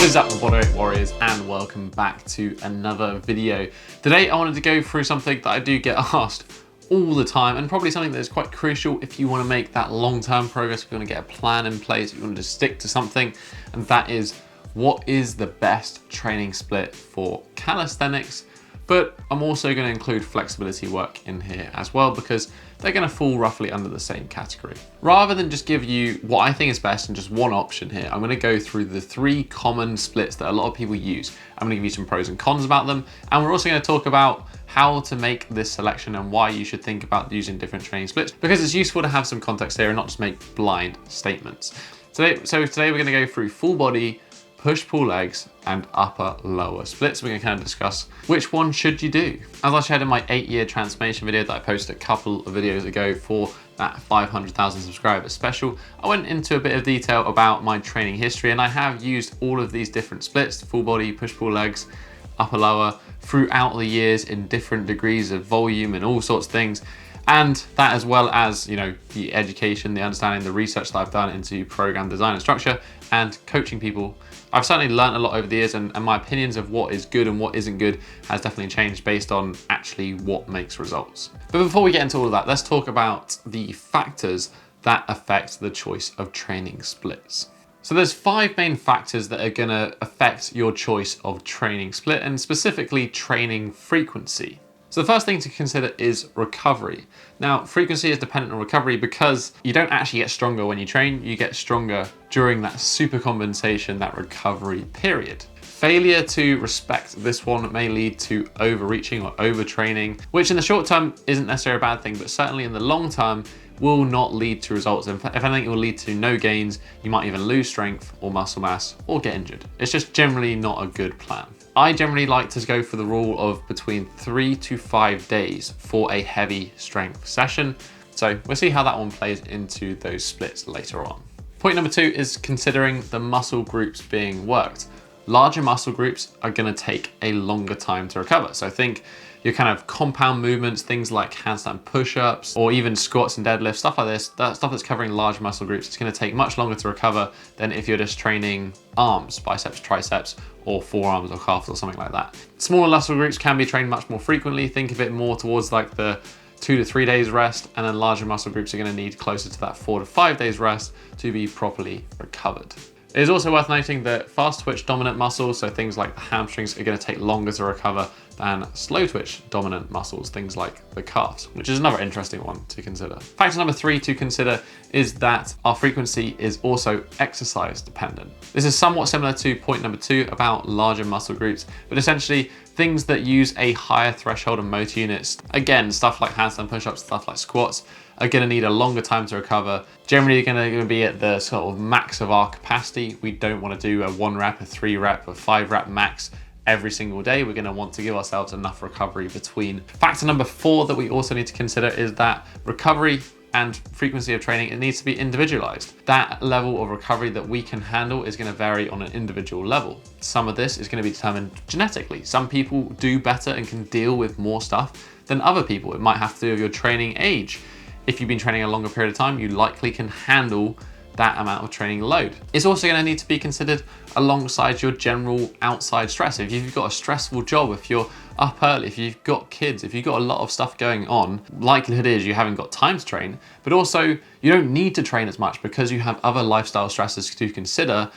What is up, bodyweight warriors, and welcome back to another video. Today I wanted to go through something that I do get asked all the time, and probably something that is quite crucial if you want to make that long-term progress, if you want to get a plan in place, if you want to stick to something, and that is, what is the best training split for calisthenics? But I'm also going to include flexibility work in here as well, because they're going to fall roughly under the same category. Rather than just give you what I think is best and just one option here, I'm going to go through the 3 common splits that a lot of people use. I'm going to give you some pros and cons about them, and we're also going to talk about how to make this selection and why you should think about using different training splits, because it's useful to have some context here and not just make blind statements. Today we're going to go through full body, push-pull legs, and upper-lower splits. We're going to kind of discuss which one should you do. As I shared in my 8-year transformation video that I posted a couple of videos ago for that 500,000 subscribers special, I went into a bit of detail about my training history, and I have used all of these different splits, full body, push-pull legs, upper-lower, throughout the years in different degrees of volume and all sorts of things. And that, as well as, you know, the education, the understanding, the research that I've done into program design and structure and coaching people, I've certainly learned a lot over the years, and my opinions of what is good and what isn't good has definitely changed based on actually what makes results. But before we get into all of that, let's talk about the factors that affect the choice of training splits. So there's 5 main factors that are gonna affect your choice of training split, and specifically training frequency. So the first thing to consider is recovery. Now, frequency is dependent on recovery because you don't actually get stronger when you train, you get stronger during that supercompensation, that recovery period. Failure to respect this one may lead to overreaching or overtraining, which in the short term isn't necessarily a bad thing, but certainly in the long term will not lead to results. If anything, it will lead to no gains. You might even lose strength or muscle mass or get injured. It's just generally not a good plan. I generally like to go for the rule of between 3 to 5 days for a heavy strength session. So we'll see how that one plays into those splits later on. Point number 2 is considering the muscle groups being worked. Larger muscle groups are going to take a longer time to recover. So think your kind of compound movements, things like handstand push-ups, or even squats and deadlifts, stuff like this, that stuff that's covering large muscle groups, it's going to take much longer to recover than if you're just training arms, biceps, triceps, or forearms or calves or something like that. Smaller muscle groups can be trained much more frequently. Think of it more towards like the 2 to 3 days rest, and then larger muscle groups are going to need closer to that 4 to 5 days rest to be properly recovered. It is also worth noting that fast twitch dominant muscles, so things like the hamstrings, are going to take longer to recover than slow twitch dominant muscles, things like the calves, which is another interesting one to consider. Factor number 3 to consider is that our frequency is also exercise dependent. This is somewhat similar to point number 2 about larger muscle groups, but essentially things that use a higher threshold of motor units, again, stuff like handstand push-ups, stuff like squats, are going to need a longer time to recover. Generally, they're going to be at the sort of max of our capacity. We don't want to do a 1 rep, a 3 rep, a 5 rep max every single day. We're going to want to give ourselves enough recovery between. Factor number 4 that we also need to consider is that recovery and frequency of training, it needs to be individualized. That level of recovery that we can handle is going to vary on an individual level. Some of this is going to be determined genetically. Some people do better and can deal with more stuff than other people. It might have to do with your training age. If you've been training a longer period of time, you likely can handle that amount of training load. It's also going to need to be considered alongside your general outside stress. If you've got a stressful job, if you're up early, if you've got kids, if you've got a lot of stuff going on, likelihood is you haven't got time to train, but also you don't need to train as much because you have other lifestyle stresses to consider.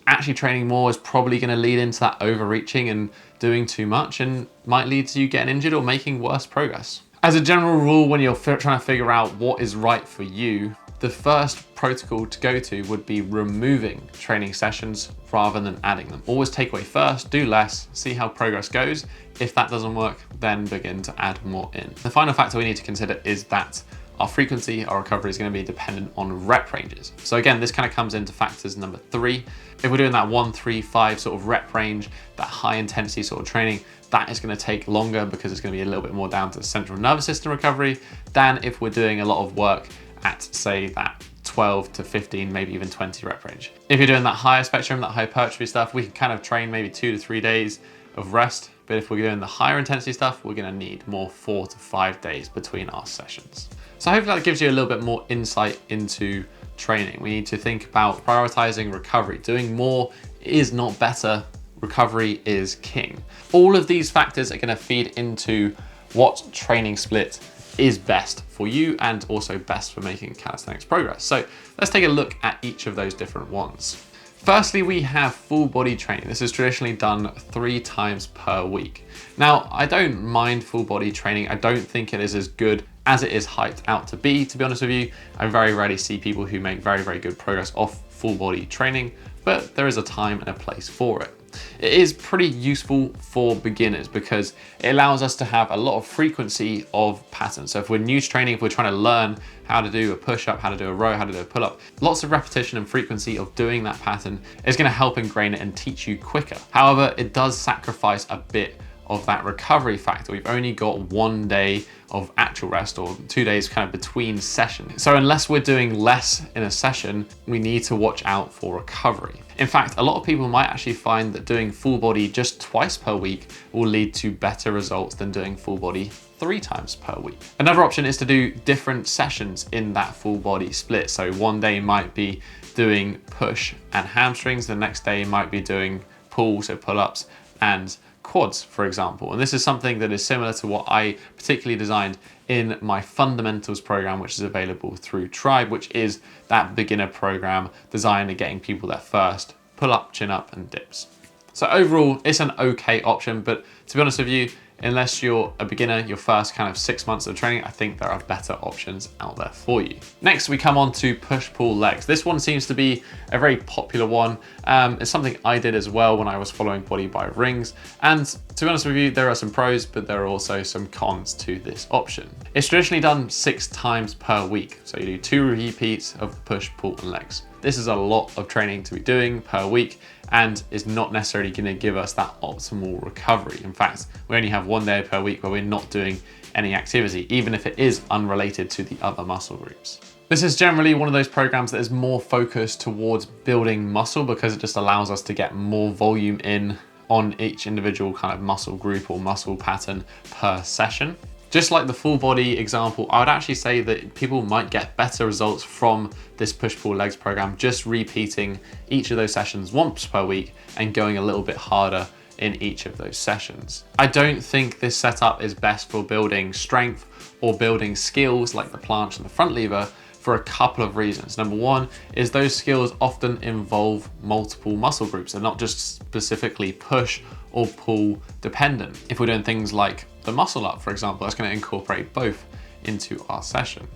Actually training more is probably going to lead into that overreaching and doing too much, and might lead to you getting injured or making worse progress. As a general rule, when you're trying to figure out what is right for you, the first protocol to go to would be removing training sessions rather than adding them. Always take away first, do less, see how progress goes. If that doesn't work, then begin to add more in. The final factor we need to consider is that our frequency, our recovery is going to be dependent on rep ranges. So again, this kind of comes into factors number 3. If we're doing that 1, 3, 5 sort of rep range, that high intensity sort of training, that is going to take longer because it's going to be a little bit more down to the central nervous system recovery than if we're doing a lot of work at, say, that 12 to 15, maybe even 20 rep range. If you're doing that higher spectrum, that hypertrophy stuff, we can kind of train maybe 2 to 3 days of rest. But if we're doing the higher intensity stuff, we're going to need more 4 to 5 days between our sessions. So hopefully that gives you a little bit more insight into training. We need to think about prioritizing recovery, doing more It is not better. Recovery is king. All of these factors are going to feed into what training split is best for you and also best for making calisthenics progress. So let's take a look at each of those different ones. Firstly, we have full body training. This is traditionally done 3 times per week. Now, I don't mind full body training. I don't think it is as good as it is hyped out to be honest with you. I very rarely see people who make very, very good progress off full body training, but there is a time and a place for it. It is pretty useful for beginners because it allows us to have a lot of frequency of patterns. So if we're new to training, if we're trying to learn how to do a push-up, how to do a row, how to do a pull-up, lots of repetition and frequency of doing that pattern is going to help ingrain it and teach you quicker. However, it does sacrifice a bit of that recovery factor. We've only got 1 day of actual rest or 2 days kind of between sessions. So unless we're doing less in a session, we need to watch out for recovery. In fact, a lot of people might actually find that doing full body just twice per week will lead to better results than doing full body 3 times per week. Another option is to do different sessions in that full body split. So one day might be doing push and hamstrings, the next day might be doing pull, so pull-ups and quads, for example. And this is something that is similar to what I particularly designed in my fundamentals program, which is available through Tribe, which is that beginner program designed at getting people their first pull up, chin up and dips. So overall, it's an okay option, but to be honest with you, unless you're a beginner, your first kind of 6 months of training, I think there are better options out there for you. Next, we come on to push-pull legs. This one seems to be a very popular one. It's something I did as well when I was following Body by Rings. And to be honest with you, there are some pros, but there are also some cons to this option. It's traditionally done 6 times per week. So you do 2 repeats of push, pull, and legs. This is a lot of training to be doing per week and is not necessarily going to give us that optimal recovery. In fact, we only have 1 day per week where we're not doing any activity, even if it is unrelated to the other muscle groups. This is generally one of those programs that is more focused towards building muscle because it just allows us to get more volume in on each individual kind of muscle group or muscle pattern per session. Just like the full body example, I would actually say that people might get better results from this push-pull legs program just repeating each of those sessions once per week and going a little bit harder in each of those sessions. I don't think this setup is best for building strength or building skills like the planche and the front lever for a couple of reasons. Number one is those skills often involve multiple muscle groups and not just specifically push or pull dependent. If we're doing things like the muscle up, for example, that's going to incorporate both into our session.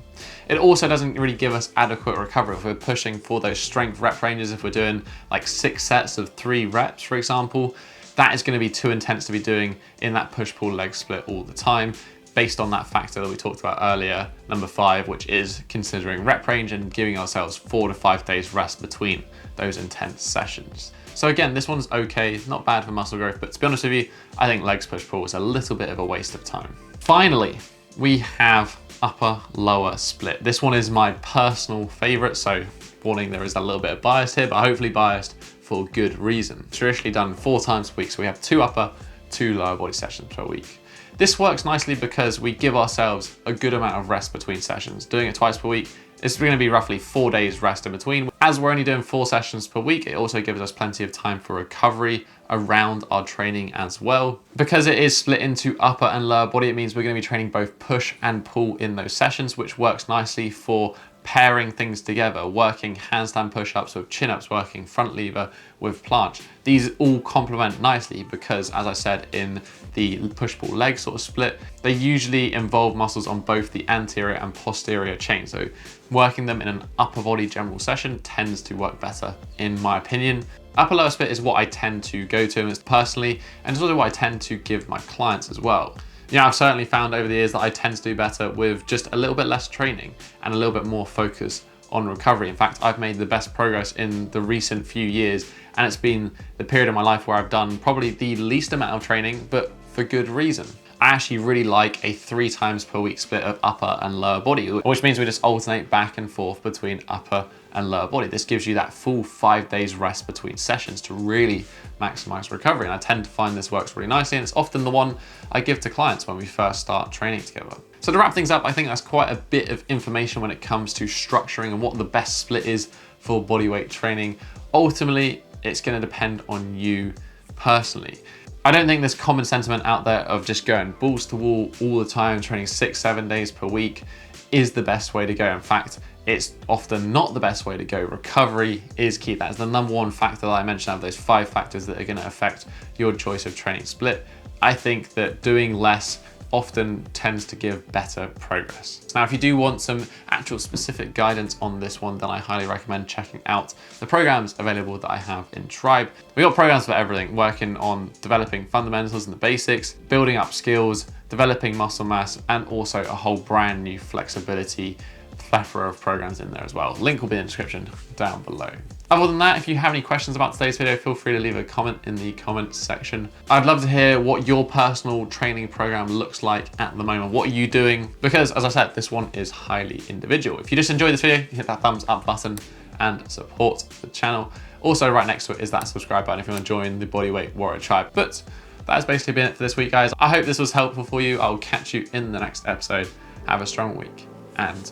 It also doesn't really give us adequate recovery. If we're pushing for those strength rep ranges, if we're doing like 6 sets of 3 reps, for example, that is going to be too intense to be doing in that push-pull leg split all the time, based on that factor that we talked about earlier, number 5, which is considering rep range and giving ourselves 4 to 5 days rest between those intense sessions. So again, this one's okay, not bad for muscle growth, but to be honest with you, I think legs push-pull is a little bit of a waste of time. Finally, we have upper lower split. This one is my personal favorite, so warning, there is a little bit of bias here, but hopefully biased for good reason. Traditionally done 4 times per week, so we have 2 upper, 2 lower body sessions per week. This works nicely because we give ourselves a good amount of rest between sessions. Doing it twice per week, it's going to be roughly 4 days rest in between. As we're only doing 4 sessions per week, it also gives us plenty of time for recovery around our training as well. Because it is split into upper and lower body, it means we're going to be training both push and pull in those sessions, which works nicely for pairing things together, working handstand push-ups with chin-ups, working front lever with planche. These all complement nicely because, as I said, in the push-pull leg sort of split, they usually involve muscles on both the anterior and posterior chain. So working them in an upper body general session tends to work better, in my opinion. Upper lower split is what I tend to go to personally, and it's also what I tend to give my clients as well. You know, I've certainly found over the years that I tend to do better with just a little bit less training and a little bit more focus on recovery. In fact, I've made the best progress in the recent few years, and it's been the period of my life where I've done probably the least amount of training, but for good reason. I actually really like a 3 times per week split of upper and lower body, which means we just alternate back and forth between upper and lower body. This gives you that full 5 days rest between sessions to really maximize recovery. And I tend to find this works really nicely, and it's often the one I give to clients when we first start training together. So to wrap things up, I think that's quite a bit of information when it comes to structuring and what the best split is for bodyweight training. Ultimately, it's going to depend on you personally. I don't think there's common sentiment out there of just going balls to wall all the time, training 6-7 days per week is the best way to go. In fact, it's often not the best way to go. Recovery is key. That is the #1 factor that I mentioned out of those 5 factors that are going to affect your choice of training split. I think that doing less often tends to give better progress. Now, if you do want some actual specific guidance on this one, then I highly recommend checking out the programs available that I have in Tribe. We got programs for everything, working on developing fundamentals and the basics, building up skills, developing muscle mass, and also a whole brand new flexibility plethora of programs in there as well. Link will be in the description down below. Other than that, if you have any questions about today's video, feel free to leave a comment in the comments section. I'd love to hear what your personal training program looks like at the moment. What are you doing? Because as I said, this one is highly individual. If you just enjoyed this video, hit that thumbs up button and support the channel. Also right next to it is that subscribe button if you want to join the Bodyweight Warrior Tribe. But that has basically been it for this week, guys. I hope this was helpful for you. I'll catch you in the next episode. Have a strong week and